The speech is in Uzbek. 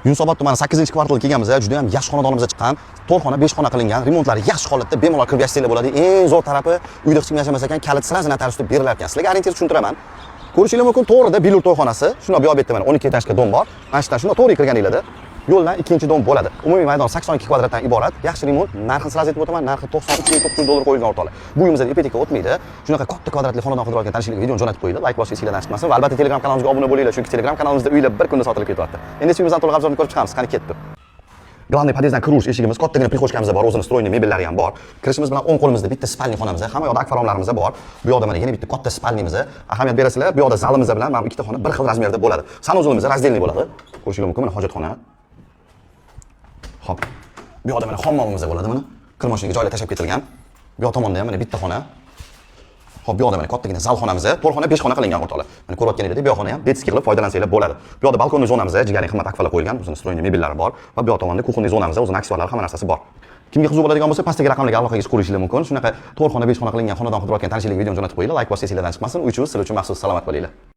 Yunusobod tumani 8-kvartalga kelganmiz. Juda ham yaxshi xonadonimizga chiqqan. 4 xona, 5 xona qilingan. Remontlari yaxshi holatda, bemalol kirib yashasanglar bo'ladi. Eng zo'r tarafi uyda hech kim yashamas ekan, kalit sirazi notar ustida berilar ekan. Sizlarga orientir tushuntiraman. Ko'rishingiz mumkin, to'g'rida Bilur to'yxonasi. Shuna bu yerda mana 12 etajga dom bor. Mana shu shunda to'g'ri kirganinglarda yo'ldan ikkinchi dom bo'ladi. Umumiy maydon 82 kvadratdan iborat. Yaxshi remont. Narxini sizlarga aytib o'taman. Narxi 93.900 $qo'yilgan o'rtoqlar. Bu uyimizda ipotek o'tmaydi. Shunaqa katta kvadratli xonadon qidirayotgan tanishlik videoni jo'natib qo'yinglar. Like bosishni esingizdan chiqmasin va albatta Telegram kanalimizga obuna bo'linglar, chunki Telegram kanalimizda uylar bir kunda sotilib ketyapti. Endi uyimizdan to'liq obzorni ko'rib chiqamiz. Qani ketdi. Главный подъездdan kirish eshigimiz, kattagina prixochkamiz bor, o'zini stroyni mebellari ham bor. Kirishimiz bilan o'ng qo'limizda bitta spalni xonamiz, hamma yoqda akvaryumlarimiz bor. Bu yoqda mana yana bitta katta spalnimiz, ahamiyat berasizlar. Bu yoqda zalimiz bilan mana ikkita xona bir xil razmerda bo'ladi. Sanuzulimiz razdelniy bo'ladi. Ko'rishingiz mumkin, mana hojatxona. Xo'p. Bu yoqda mana hammomimiz bo'ladi, mana kirmoshinaga joylar tashab ketilgan. Bu yoq tomonda ham mana bitta xona. Xo'p, bu yoqda mana kattagina zal xonamiz, 4 xona, 5 xona qilingan o'rtoqlar. Mana ko'rayotganingizda bu xona ham betski qilib foydalansanglar bo'ladi. Bu yoqda balkonli zonamiz, jigarning qimmat akfalar qo'yilgan, o'zining stroyni mebellari bor va bu yoq tomonda kuxonli zonamiz, o'zining aksiyalari, hamma narsasi bor. Kimga qiziq bo'ladigan bo'lsa, pastdagi raqamlarga aloqaga chiqishingiz mumkin. Shunaqa 4 xona, 5 xona qilingan xonadon qidirayotgan tanishlik videoni jo'natib qo'yinglar. Like bossangiz esingizdan chiqmasin. Uychimiz sizlar uchun maxsus salomat bo'linglar.